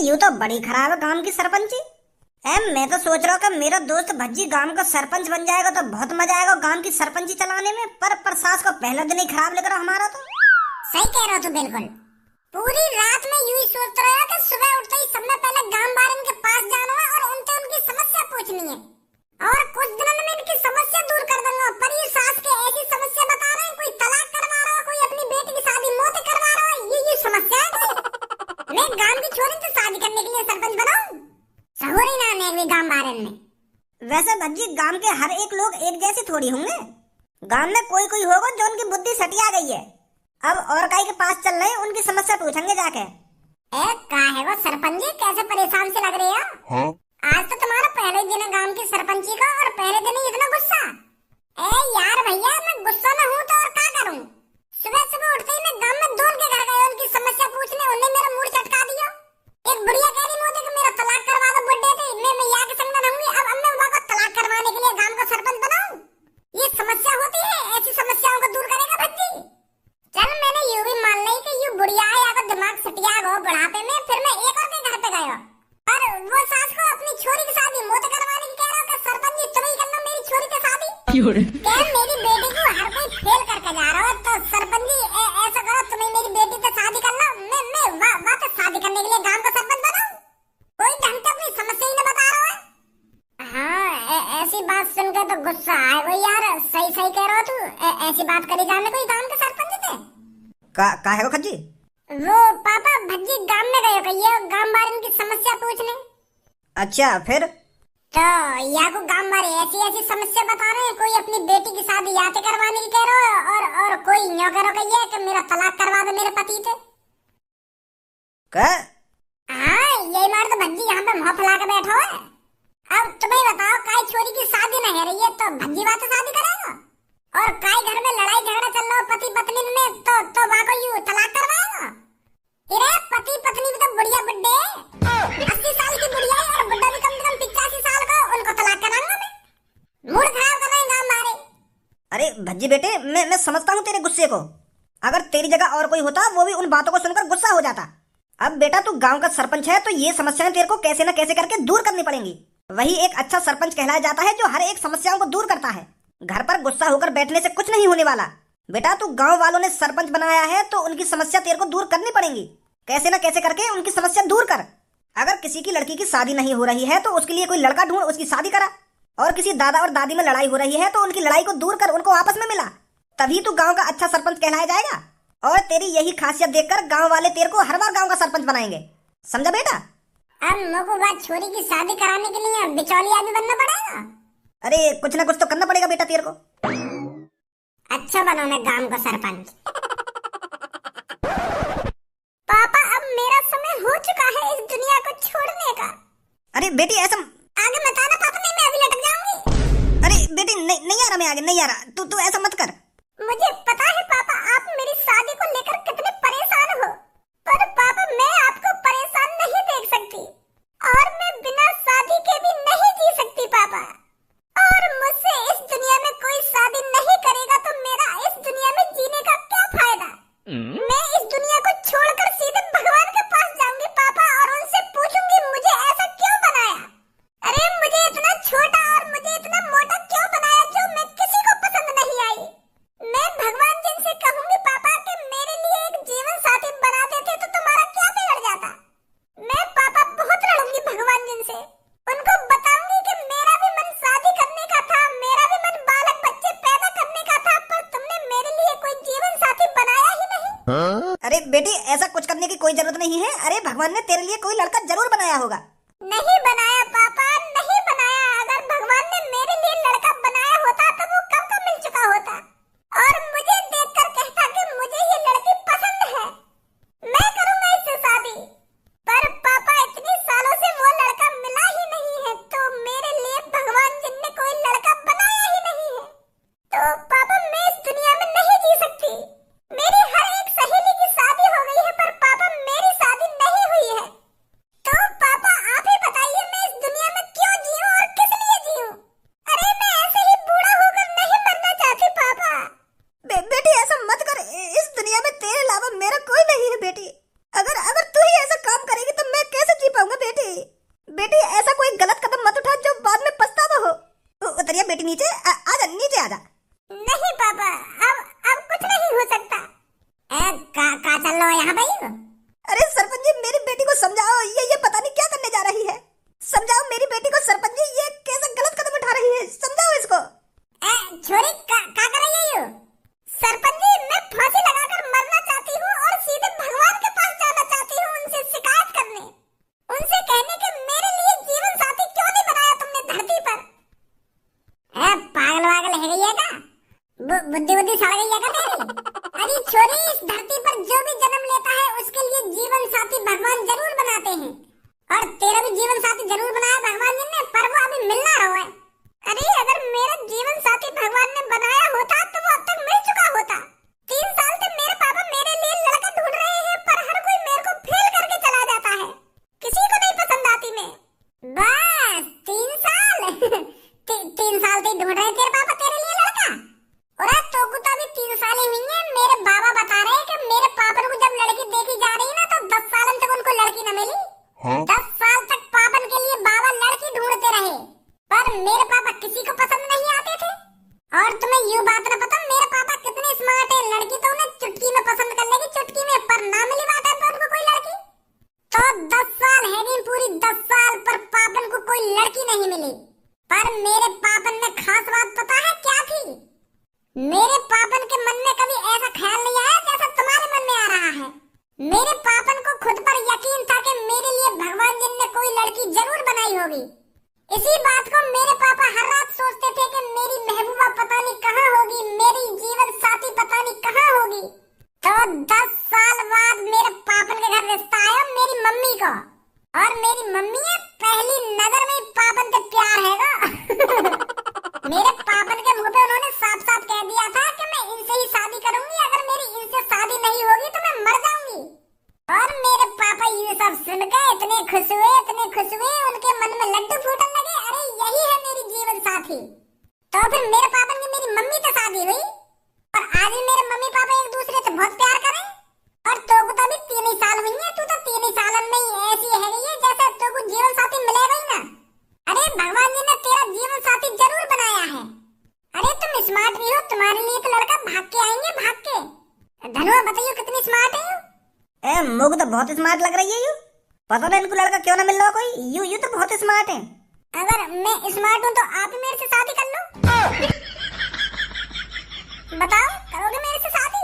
यूं तो बड़ी खराब है गांव की सरपंची। मैं तो सोच रहा हूँ कि मेरा दोस्त भज्जी गांव का सरपंच बन जाएगा तो बहुत मजा आएगा गांव की सरपंची चलाने में। पर सास को पहला दिन ही खराब लग रहा हमारा तो। सही कह रहा तू बिल्कुल। पूरी रात में यूं ही सोच रहा है कि सुबह उठते ही सबसे पहले गांव वालों के पास जाना है और उनसे उनकी समस्या पूछनी है और कुछ दिनों में इनकी समस्या दूर कर दूंगा। पर ये सास के ऐसी समस्या बता रहे हैं, कोई तलाक करवा रहा है, कोई अपनी बेटी की शादी मौत करवा रहा है। ये समस्या है। मैं गांव की छोरी से शादी करने के लिए सरपंच बनाऊं? सहोरी ना नेगवी गांव वाले में। वैसे भज्जी गांव के हर एक लोग एक जैसे थोड़ी होंगे। गांव में कोई कोई होगा जो उनकी बुद्धि सटिया गई है। अब और काई के पास चल रहे हैं, उनकी समस्या पूछेंगे जाके। का है वो सरपंच जी, कैसे परेशान से लग रही है? हाँ? आज तो तुम्हारा पहले दिन है गांव की सरपंची का और पहले दिन ही इतना गुस्सा। यार भैया, मैं गुस्सा में हूँ तो और क्या करूँ? सुबह सुबह उठते ही मैं गांव में दौड़ के घर गया उनकी समस्या पूछने। उन्हें मेरा मूड चटका दिया। एक बुढ़िया कह रही मोदी कि मेरा तलाक करवा दो, बुड्ढे थे मैं यहाँ के संग में रहूंगी। अब मैं वहाँ को तलाक करवाने के लिए गांव का सरपंच बनाऊं? ये समस्या होती है, ऐसी समस्याओं को दूर करेगा भज्जी। चल मैंने यूं भी मान ली कि यूं बुढ़िया है या दिमाग सटिया हो बुढ़ापे में। फिर मैं एक और के घर पे गया और वो सास को अपनी छोरी की शादी मौत करवाने की कह रहा है। सरपंच जी तुम ही करना मेरी छोरी की शादी। क्या मेरी बेटी को हर कोई फेल करके जा रहा है? तो सरपंच जी ऐसा करो, तुम्हें मेरी बेटी से शादी करना। मैं वापस शादी करने के लिए गांव का सरपंच बनाऊं? कोई ढंग से अपनी समस्या ही न बता रहा है। हाँ, ऐसी बात सुनकर तो गुस्सा आए वो यार। सही सही कह रहा तू। ऐसी बात करी जाने कोई गांव के सरपंच थे? का है वो खज्जी? वो पापा भज्जी गांव में गए कहिए गांव वालों की समस्या पूछने। अच्छा फिर? तो या को गांव वाले ऐसी ऐसी समस्या बता रहे हैं। कोई अपनी बेटी की शादी याते करवाने की कह रहा है और कोई यूं कह रहा है कि मेरा तलाक करवा दो मेरे पति से। क्या? हाँ, यही मार तो भज्जी यहाँ पे मुंह फैला के बैठा है। अब तुम्हें बताओ, काई छोरी की शादी नहीं है रही है तो भज्जी बात से शादी करेगा? और काई घर में लड़ाई झगड़ा चल रहा हो पति पत्नी में तो वहाँ को यूं तलाक करवाएगा? इरे पति पत्नी भी तो बुढ़िया बुड्ढे 80 साल की बुढ़िया है और बुड्ढा भी कम से कम 85 साल का। उनको तलाक कराऊंगा मैं? मूड खराब कर रहे हैं गांव वाले। अरे भज्जी बेटे, मैं समझता हूँ तेरे गुस्से को। अगर तेरी जगह और कोई होता वो भी उन बातों को सुनकर गुस्सा हो जाता। अब बेटा तू गांव का सरपंच है तो ये समस्याएं तेरे को कैसे न कैसे करके दूर करनी पड़ेंगी। वही एक अच्छा सरपंच कहलाया जाता है जो हर एक समस्याओं को दूर करता है। घर पर गुस्सा होकर बैठने से कुछ नहीं होने वाला। बेटा तू गांव वालों ने सरपंच बनाया है तो उनकी समस्या तेरे को दूर करनी पड़ेगी। कैसे न कैसे करके उनकी समस्या दूर कर। अगर किसी की लड़की की शादी नहीं हो रही है तो उसके लिए कोई लड़का ढूंढ, उसकी शादी करा। और किसी दादा और दादी में लड़ाई हो रही है तो उनकी लड़ाई को दूर कर, उनको आपस में मिला। तभी तू गाँव का अच्छा सरपंच कहलाया जाएगा। और तेरी यही खासियत देखकर गाँव वाले तेरे को हर बार गाँव का सरपंच बनाएंगे। समझा बेटा? अब मुझको बात छोरी की शादी कराने के लिए बिचौलिया भी बनना पड़ेगा? अरे कुछ ना कुछ तो करना पड़ेगा बेटा तेरे को। अच्छा बनो मैं गांव का सरपंच। पापा अब मेरा समय हो चुका है इस दुनिया को छोड़ने का। अरे बेटी ऐसा आगे मत आना पापा, नहीं मैं अभी लटक जाऊंगी। अरे बेटी नहीं आ रहा, मैं आगे नहीं आ रहा। तू ऐसा मत कर। मुझे पता है पापा आप मेरी शादी को लेकर कितने परेशान हो, पर पापा मैं आपको परेशान नहीं देख सकती और मैं बिना शादी के भी नहीं जी सकती पापा। और मुझसे इस दुनिया में कोई शादी नहीं करेगा तो मेरा इस दुनिया में जीने का क्या फायदा? मैं इस दुनिया को छोड़कर सीधे भगवान के पास जाऊंगी पापा और उनसे पूछूंगी मुझे ऐसा क्यों बनाया? अरे मुझे इतना छोटा और मुझे इतना मोटा क्यों बनाया जो मैं किसी को पसंद नहीं आई? मैं भगवान जी से कहूंगी पापा कि मेरे लिए एक जीवन साथी बना देते तो तुम्हारा क्या बिगड़ जाता? मैं पापा बहुत लड़ूंगी भगवान जी से। उनको बताऊंगी कि मेरा भी मन शादी करने का था, मेरा भी मन बालक बच्चे पैदा करने का था, पर तुमने मेरे लिए कोई जीवन साथी बनाया ही नहीं। हाँ? अरे बेटी ऐसा कुछ करने की कोई जरूरत नहीं है। अरे भगवान ने तेरे लिए कोई लड़का जरूर बनाया होगा। नहीं बनाया पापा, नहीं बनाया। अगर भगवान ने मेरे लिए लड़का बनाया होता तो वो कब का मिल चुका होता और मुझे देखकर कहता कि मुझे ये लड़की पसंद है, मैं करूंगा इससे शादी। पर पापा इतने सालों से वो लड़का मिला ही नहीं है तो मेरे लिए भगवान जी ने कोई लड़का बनाया ही नहीं है। तो पापा मैं इस दुनिया में नहीं जी सकती। मेरी हर एक सहेली की शादी हो गई है पर पापा मेरी शादी नहीं हुई है। तो पापा आप ही बताइए मैं इस दुनिया और 10 साल बाद मेरे पापन के घर रिश्ता आया मेरी मम्मी को, और मेरी मम्मी है पहली नजर में ही पापन से प्यार हैगा। मेरे पापन के मुंह पे उन्होंने साफ साफ कह दिया था कि मैं इनसे ही शादी करूंगी, अगर मेरी इनसे शादी नहीं होगी तो मैं मर जाऊंगी। और मेरे पापा ये सब सुनकर इतने खुश हुए, उनके मन में लड्डू फूटने लगे, अरे यही है मेरी जीवन साथी। तो फिर मेरे पापा की मेरी मम्मी से शादी हुई, और आज भी मेरे मम्मी पापा एक दूसरे से बहुत प्यार करें। और तो को तो अभी 3 ही साल हुई है, तू तो 3 ही साल में ही ऐसी है गई है जैसे तो को जीवन साथी मिलेगा ही ना। अरे भगवान जी ने तेरा जीवन साथी जरूर बनाया है। अरे तुम स्मार्ट भी हो, तुम्हारे लिए तो लड़का भाग के आएंगे, भाग के। धनुआ बताइए कितनी स्मार्ट है ए मुझे तो बहुत स्मार्ट लग रही है यू। पता नहीं इनको लड़का क्यों ना मिल रहा कोई। यू तो बहुत स्मार्ट है। अगर मैं स्मार्ट हूँ तो आप ही मेरे से शादी कर लो। बताओ करोगे मेरे से शादी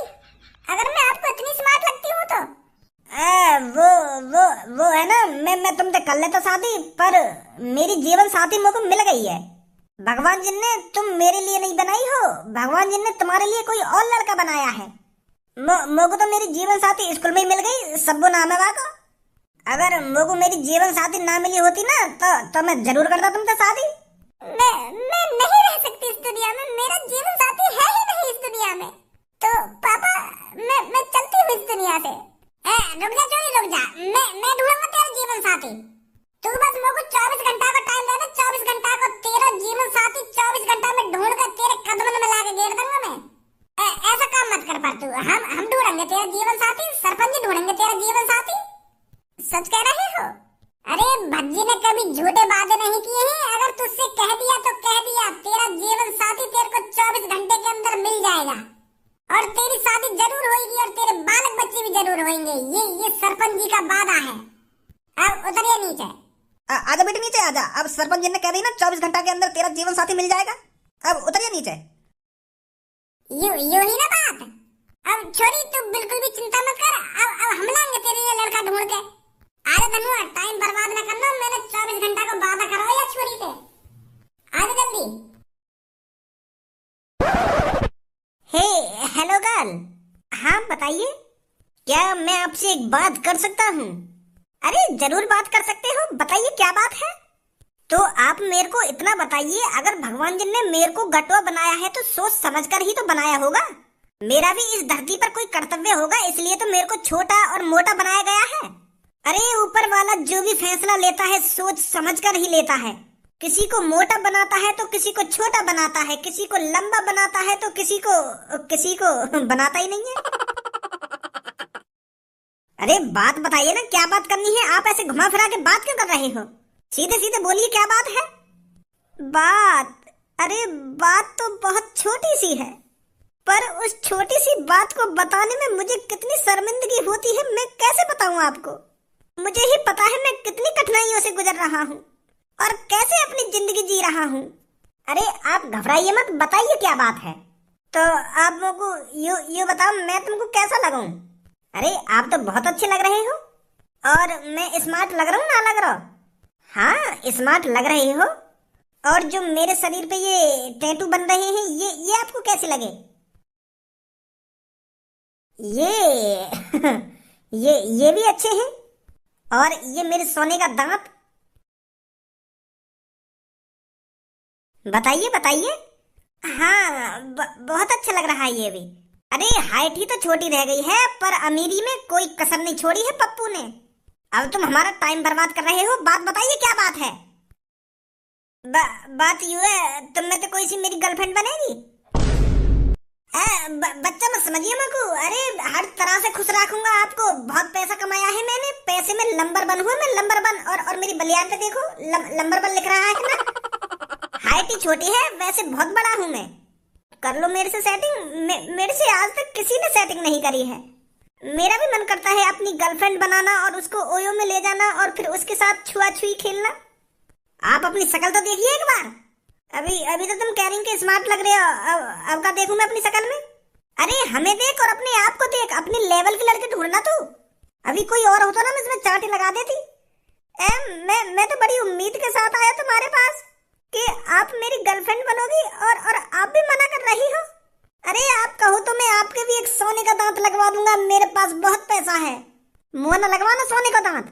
अगर मैं आपको इतनी स्मार्ट लगती हूँ तो? वो है ना, मैं तुमसे कर लेता शादी, पर मेरी जीवन साथी मुझको मिल गई है। भगवान जी ने तुम मेरे लिए नहीं बनाई हो, भगवान जी ने तुम्हारे लिए कोई और लड़का बनाया है। मुझको तो मेरी जीवन साथी स्कूल में ही मिल गई, सब्बो नाम है वाको। अगर मुझको मेरी जीवन साथी ना मिली होती ना तो मैं जरूर करता तुमसे शादी। मैं नहीं रह सकती इस दुनिया में, मेरा जीवन साथी है ही नहीं इस दुनिया में। तो पापा मैं चलती हूँ इस दुनिया से। रुक जा चोरी, रुक जा, मैं ढूंढूंगा तेरा जीवन साथी। तू बस मुझको 24 घंटा का टाइम दे दे, 24 घंटा को तेरा जीवन साथी 24 घंटा में ढूंढ कर तेरे कदम में ला के घेर दूंगा मैं। ऐसा काम मत कर पर तू, हम ढूंढेंगे तेरा जीवन साथी, सरपंच जी ढूंढेंगे तेरा जीवन साथी। सच कह रहे हो? अरे भज्जी ने कभी झूठे वादे नहीं किए हैं, अगर तुझसे कह दिया तो कह दिया, तेरा जीवन साथी तेरे को 24 घंटे के अंदर मिल जाएगा, और तेरी शादी जरूर होगी, और तेरे बालक बच्चे भी जरूर होंगे। ये सरपंच जी का वादा है। अब उतरिए नीचे। आजा बेटे नीचे आजा। अब सरपंच जी ने कह दी ना 24 घंटा के अंदर तेरा जीवन साथी मिल जाएगा। अब उतरिए नीचे। यू ही ना बात। अब छोरी तू बिल्कुल भी चिंता मत कर, अब हम लाएंगे तेरे लिए लड़का ढूंढ के। आजा धनुआ, टाइम बर्बाद न करना, मैंने 24 घंटा को वादा करवाया छोरी से। आजा जल्दी। हे हेलो गर्ल। हाँ बताइए, क्या मैं आपसे एक बात कर सकता हूँ? अरे जरूर बात कर सकते हो, बताइए क्या बात है। तो आप मेरे को इतना बताइए, अगर भगवान जी ने मेरे को गटवा बनाया है तो सोच समझ कर ही तो बनाया होगा। मेरा भी इस धरती पर कोई कर्तव्य होगा, इसलिए तो मेरे को छोटा और मोटा बनाया गया है। अरे ऊपर वाला जो भी फैसला लेता है सोच समझ कर ही लेता है। किसी को मोटा बनाता है तो किसी को छोटा बनाता है, किसी को लंबा बनाता है तो किसी को बनाता ही नहीं है। अरे बात बताइए ना, क्या बात करनी है? आप ऐसे घुमा फिरा के बात क्यों कर रहे हो? सीधे सीधे बोलिए क्या बात है। बात? अरे बात तो बहुत छोटी सी है, पर उस छोटी सी बात को बताने में मुझे कितनी शर्मिंदगी होती है, मैं कैसे बताऊं आपको। मुझे ही पता है मैं कितनी कठिनाइयों से गुजर रहा हूँ और कैसे अपनी जिंदगी जी रहा हूँ। अरे आप घबराइए मत, बताइए क्या बात है। तो आप मुझको यू बताओ, मैं तुमको कैसा लगूं? अरे आप तो बहुत अच्छे लग रहे हो। और मैं स्मार्ट लग रहा हूँ ना लग रहा? हाँ स्मार्ट लग रहे हो। और जो मेरे शरीर पे ये टैटू बन रहे हैं ये आपको कैसे लगे? ये ये भी अच्छे हैं। और ये मेरे सोने का दांत, बताइए बताइए। हाँ बहुत अच्छा लग रहा है ये भी। अरे हाइट ही तो छोटी रह गई है, पर अमीरी में कोई कसर नहीं छोड़ी है पप्पू ने। अब तुम हमारा टाइम बर्बाद कर रहे हो, बात बताइए क्या बात है। बात यूं है, तुम में तो कोई सी मेरी गर्लफ्रेंड बनेगी। बच्चा मत समझिए मेरे को। अरे हर तरह से खुश रखूंगा आपको, बहुत पैसा कमाया है मैंने, पैसे में नंबर 1 हूँ मैं, नंबर 1। और मेरी बलियान पे देखो नंबर 1 लिख रहा है ना। हाइट ही छोटी है, वैसे बहुत बड़ा हूँ मैं। कर लो मेरे से सेटिंग। मेरे से आज तक किसी ने सेटिंग नहीं करी है। मेरा भी मन करता है अपनी गर्लफ्रेंड बनाना और उसको ओयो में ले जाना और फिर उसके साथ छुआ छुई खेलना। आप अपनी शक्ल तो देखिए एक बार। अभी तो तुम कह रही कि स्मार्ट लग रहे हो, अब का देखूं मैं अपनी शक्ल में? अरे हमें देख और अपने आप को देख, अपने लेवल के लड़के ढूंढना तू। अभी कोई और होता ना मैं इसमें चांटी लगा देती। मैं तो बड़ी उम्मीद के साथ आया तुम्हारे पास कि आप मेरी गर्लफ्रेंड बनोगी और आप भी मना कर रही हो। अरे आप कहो तो मैं आपके भी एक सोने का दांत लगवा दूंगा, मेरे पास बहुत पैसा है। मुंह न लगवाना सोने का दांत।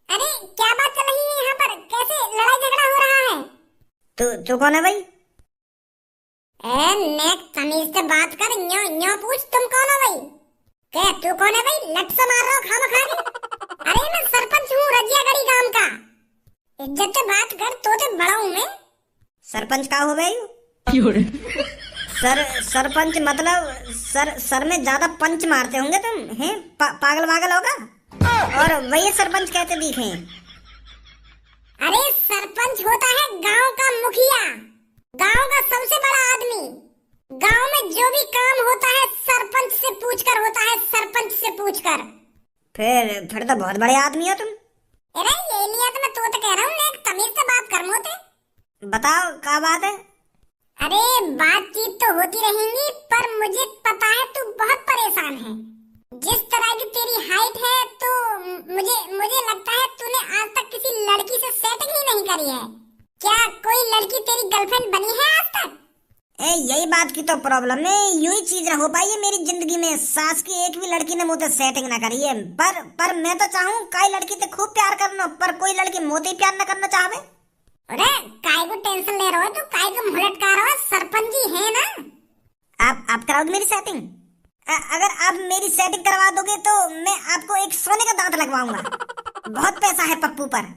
अरे क्या बात चल रही है यहाँ पर, कैसे लड़ाई झगड़ा हो रहा है? तू कौन है भाई? नेक तमीज से बात कर, न्यो न्यो पूछ तुम कौन हो भाई? क्या तू कौन है भाई? लट से मार रहा हो खामखारी। अरे मैं सरपंच हूँ रजियागढ़ी गांव का, इज्जत से बात कर, तो बड़ा हूँ मैं। सरपंच का हो भाई? सरपंच मतलब सर में ज्यादा पंच मारते होंगे तुम, हैं? पागल वागल होगा। और वही सरपंच कहते दिखे। अरे सरपंच होता है गांव का मुखिया, गांव का सबसे बड़ा आदमी। गांव में जो भी काम होता है सरपंच से पूछकर होता है, सरपंच से पूछकर। फिर तो बहुत बड़े आदमी हो तुम। अरे ये लिया तो मैं तो कह रहा हूँ, एक तमीज से बात कर मोते। बताओ क्या बात है? अरे बातचीत तो होती रहेंगी, पर मुझे पता है तू बहुत परेशान है। जिस तरह की तेरी हाइट है तो मुझे लगता है तूने आज तक किसी लड़की से सेटिंग ही नहीं करी है। क्या कोई लड़की तेरी गर्लफ्रेंड बनी है आज तक? यही बात की तो प्रॉब्लम है, यू ही चीज हो पाई है मेरी जिंदगी में। सास की एक भी लड़की ने मुझे सेटिंग ना करी है। पर मैं तो चाहूँ कई लड़की से खूब प्यार करना, पर कोई लड़की मोते ही प्यार न करना चाहे। अरे काय को टेंशन ले रहे हो, तो काय को मुलटका रहे हो? सरपंच जी है ना। आप कराओगे मेरी सेटिंग? अगर आप मेरी सेटिंग करवा दोगे तो मैं आपको एक सोने का दांत लगवाऊंगा। बहुत पैसा है पप्पू पर।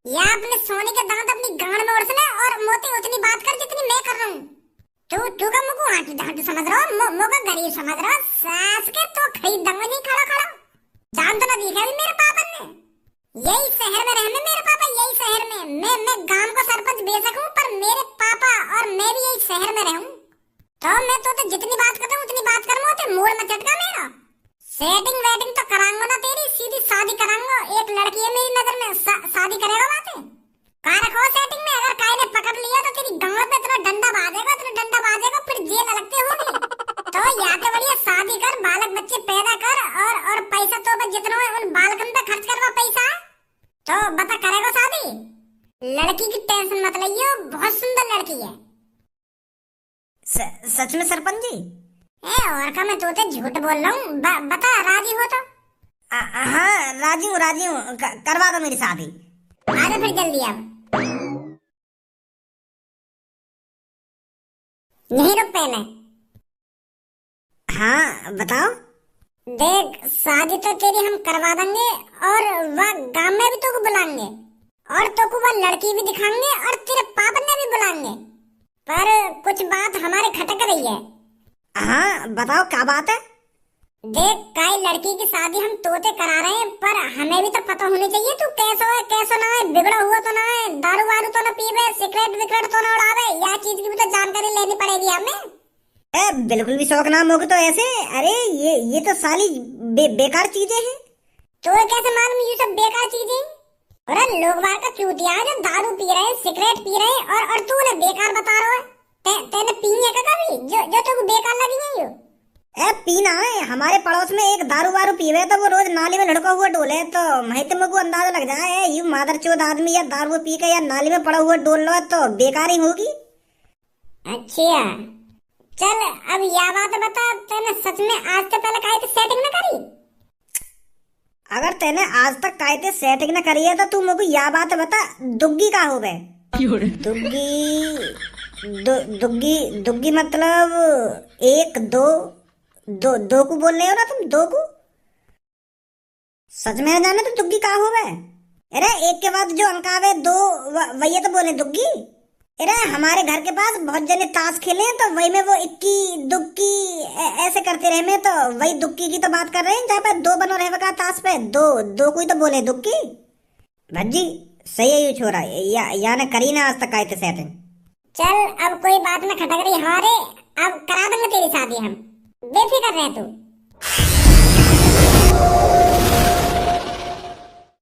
या अपने सोने का दांत अपनी गांड में उड़स ले और मोती उतनी बात कर जितनी मैं कर रहा हूँ। तू का मुझको हाथ समझ रहा हो, मुझको गरीब समझ रहा हो। सास के तो खरीद दूंगा नहीं खड़ा खड़ा। जान तो ना दिखा भी मेरे पापा ने। यही शहर में रहने मेरे पापा, यही शहर में मैं गांव को सरपंच बेशक हूँ, पर मेरे पापा और मैं भी यही शहर में रहूं। तो मैं तो जितनी बात करता हूँ उतनी बात कर मोते, मूड में चटका मेरा। सेटिंग वेटिंग तो कराऊंगा ना तेरी, सीधी शादी कराऊंगा। एक लड़की है मेरी नजर में, शादी करेगा बातें कहाँ रखो सेटिंग में। अगर काई ने पकड़ लिया तो तेरी गांव में इतना डंडा बाजेगा, फिर जेल लगते होगी। तो या तो बढ़िया शादी कर, बालक बच्चे पैदा कर, और पैसा तो जितना है उन बालकन पे खर्च करवा पैसा। तो बता करेगा शादी? लड़की की टेंशन मत लियो, बहुत सुंदर लड़की है। सच में सरपंच जी? और का मैं तो झूठ बोल रहा हूँ? बता राजी हो तो? हाँ राजी हूँ, करवा दो मेरी शादी। आजा फिर जल्दी अब, यहीं रुक पहले। हाँ बताओ। देख शादी तो तेरी हम करवा देंगे, और वह गांव में भी तुमको बुलाएंगे, और तुमको वह लड़की भी दिखाएंगे, और तेरे पापा ने भी बुलाएंगे। पर कुछ बात हमारे खटक रही है। हाँ बताओ क्या बात है? देख काई लड़की की शादी हम तोते करा रहे हैं, पर हमें भी तो पता होनी चाहिए तू कैसा है कैसा ना है, बिगड़ा हुआ तो ना है, दारू वारू तो ना पीवे, सिगरेट विगरेट तो ना उड़ावे। यह चीज की भी तो जानकारी लेनी पड़ेगी हमें। बिल्कुल भी शौक नाम होगा तो ऐसे। अरे ये तो साली बेकार चीजें हैं। तो कैसे मालूम ये सब बेकार चीजें? अरे लोग बाहर का चूतिया है जो दारू पी रहे हैं, सिगरेट पी रहे हैं, और तू उन्हें बेकार बता रहा है। तेने पी है क्या कभी जो तुमको बेकार लगी है? यो पीना है। हमारे पड़ोस में एक दारू वारू पीवे तो वो रोज नाली में लड़का हुआ डोले, तो मैं तुमको अंदाजा लग जाए यू मादरचोद आदमी या दारू पी के या नाली में पड़ा हुआ डोल लो तो बेकार ही होगी। अच्छा चल अब यह बात बता, तेने सच में आज से पहले काहे थे सेटिंग न करी? अगर तेने आज तक काहे थे सेटिंग न करी है तो तू मुझको यह बात बता, दुग्गी का हो गए? दुग्गी मतलब एक दो को बोल रहे हो ना तुम? दो को सच में जाने तो दुग्गी का हो गए? अरे एक के बाद जो अंक आवे दो वही तो बोले दुग्गी। अरे हमारे घर के पास बहुत जने ताश खेले हैं तो वही में वो इक्की दुक्की ऐसे करते रहे में, तो वही दुक्की की तो बात कर रहे हैं जहाँ पे दो बनो रहे का ताश पे दो कोई तो बोले दुक्की। भज्जी सही है यू छोरा, या ने करी ना आज तक आए थे सेटिंग। चल अब कोई बात न खटक रही हमारे, अब करा देंगे तेरी शादी हम, बेफिक्र रह तू।